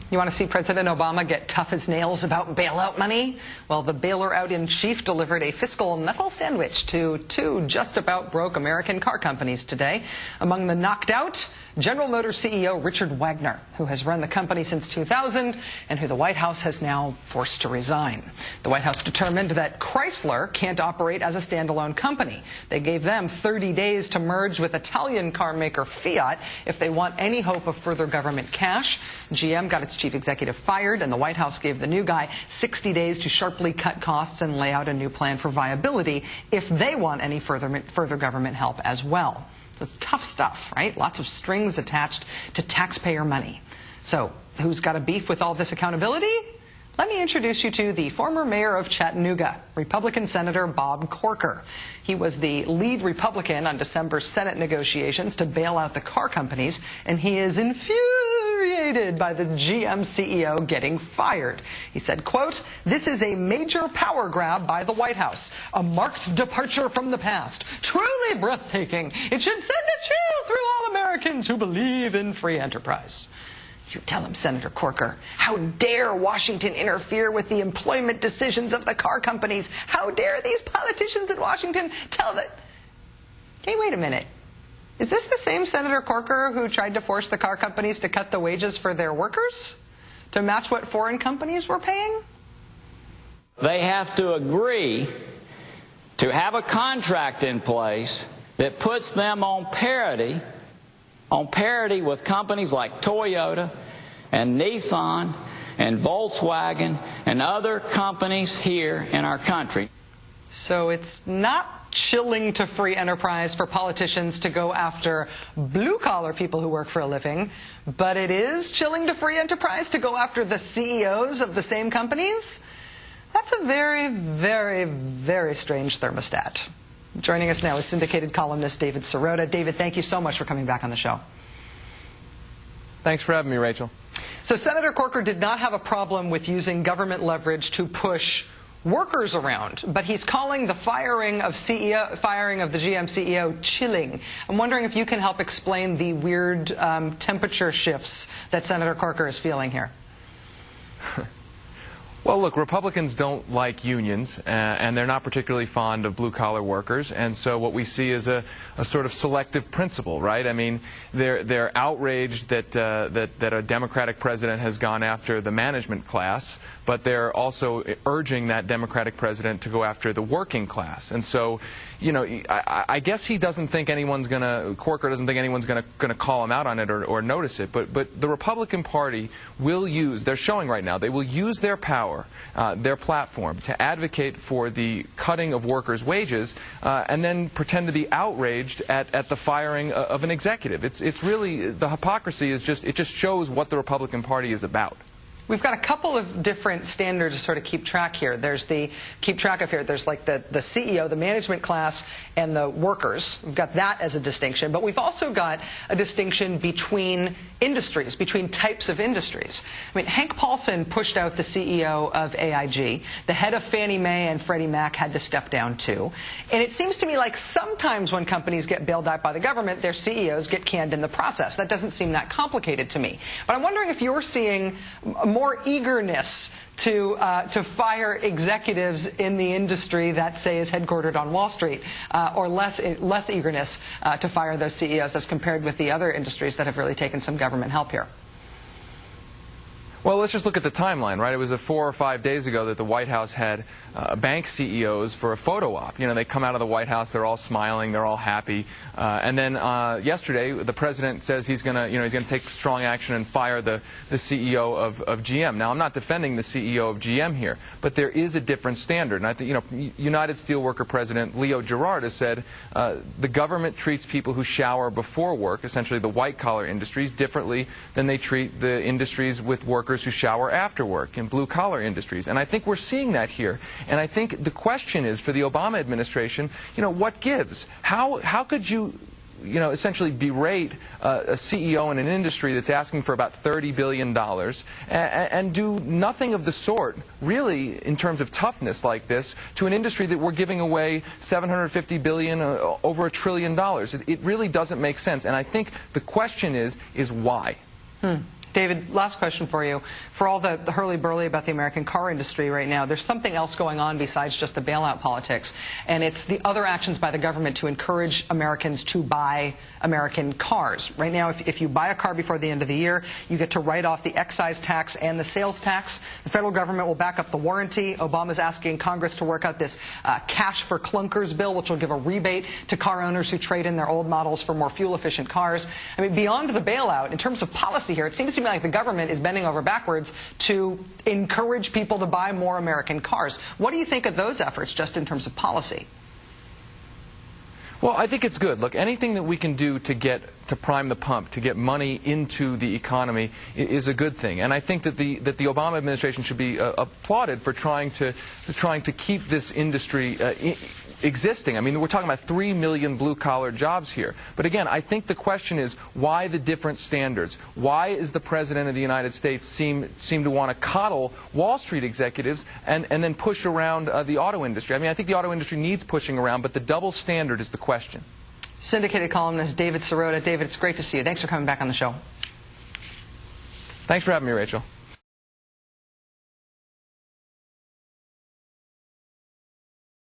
You want to see President Obama get tough as nails about bailout money? Well, the bailer-out-in-chief delivered a fiscal knuckle sandwich to two just about broke American car companies today. Among the knocked out, General Motors CEO Richard Wagner, who has run the company since 2000 and who the White House has now forced to resign. The White House determined that Chrysler can't operate as a standalone company. They gave them 30 days to merge with Italian car maker Fiat if they want any hope of further government cash. GM got its chief executive fired, and the White House gave the new guy 60 days to sharply cut costs and lay out a new plan for viability if they want any further government help as well. So it's tough stuff, right? Lots of strings attached to taxpayer money. So who's got a beef with all this accountability? Let me introduce you to the former mayor of Chattanooga, Republican Senator Bob Corker. He was the lead Republican on December's Senate negotiations to bail out the car companies, and he is infuriated by the GM CEO getting fired. He said, quote, "This is a major power grab by the White House, a marked departure from the past, truly breathtaking. It should send a chill through all Americans who believe in free enterprise." You tell him, Senator Corker, how dare Washington interfere with the employment decisions of the car companies? How dare these politicians in Washington tell that... Hey, wait a minute. Is this the same Senator Corker who tried to force the car companies to cut the wages for their workers to match what foreign companies were paying? They have to agree to have a contract in place that puts them on parity with companies like Toyota and Nissan and Volkswagen and other companies here in our country. So it's not chilling to free enterprise for politicians to go after blue-collar people who work for a living, but it is chilling to free enterprise to go after the CEOs of the same companies? That's a very, very, very strange thermostat. Joining us now is syndicated columnist David Sirota. David, thank you so much for coming back on the show. Thanks for having me, Rachel. So Senator Corker did not have a problem with using government leverage to push workers around, but he's calling the firing of the GM CEO chilling. I'm wondering if you can help explain the weird temperature shifts that Senator Corker is feeling here. Well, look, Republicans don't like unions, and they're not particularly fond of blue-collar workers, and so what we see is a sort of selective principle, right? I mean, they're outraged that a Democratic president has gone after the management class, but they're also urging that Democratic president to go after the working class. And so, you know, I guess he doesn't think Corker doesn't think anyone's going to call him out on it or notice it, but the Republican Party will use, they're showing right now, they will use their power, their platform, to advocate for the cutting of workers' wages and then pretend to be outraged at the firing of an executive. It's really, the hypocrisy is just, it just shows what the Republican Party is about. We've got a couple of different standards to sort of keep track here. There's the keep track of here. There's like the CEO, the management class, and the workers. We've got that as a distinction. But we've also got a distinction between industries, between types of industries. I mean, Hank Paulson pushed out the CEO of AIG. The head of Fannie Mae and Freddie Mac had to step down too. And it seems to me like sometimes when companies get bailed out by the government, their CEOs get canned in the process. That doesn't seem that complicated to me. But I'm wondering if you're seeing more eagerness to fire executives in the industry that, say, is headquartered on Wall Street, or less eagerness to fire those CEOs as compared with the other industries that have really taken some government help here. Well, let's just look at the timeline, right? It was 4 or 5 days ago that the White House had bank CEOs for a photo op. You know, they come out of the White House, they're all smiling, they're all happy. And then yesterday, the president says he's going to take strong action and fire the CEO of GM. Now, I'm not defending the CEO of GM here, but there is a different standard. And I think, you know, United Steelworker President Leo Gerard has said the government treats people who shower before work, essentially the white-collar industries, differently than they treat the industries with workers who shower after work in blue-collar industries. And I think we're seeing that here. And I think the question is, for the Obama administration, you know, what gives? How could you essentially berate a CEO in an industry that's asking for about $30 billion and do nothing of the sort, really, in terms of toughness like this, to an industry that we're giving away $750 billion, over $1 trillion. It really doesn't make sense. And I think the question is why? David, last question for you. For all the hurly-burly about the American car industry right now, there's something else going on besides just the bailout politics, and it's the other actions by the government to encourage Americans to buy American cars. Right now, if you buy a car before the end of the year, you get to write off the excise tax and the sales tax. The federal government will back up the warranty. Obama's asking Congress to work out this cash for clunkers bill, which will give a rebate to car owners who trade in their old models for more fuel-efficient cars. I mean, beyond the bailout, in terms of policy here, it seems to me like the government is bending over backwards to encourage people to buy more American cars. What do you think of those efforts, just in terms of policy? Well, I think it's good. Look, anything that we can do to prime the pump, to get money into the economy is a good thing. And I think that the Obama administration should be applauded for trying to keep this industry existing. I mean, we're talking about 3 million blue-collar jobs here. But again, I think the question is, why the different standards? Why is the President of the United States seem to want to coddle Wall Street executives and then push around the auto industry? I mean, I think the auto industry needs pushing around, but the double standard is the question. Syndicated columnist David Sirota. David, it's great to see you. Thanks for coming back on the show. Thanks for having me, Rachel.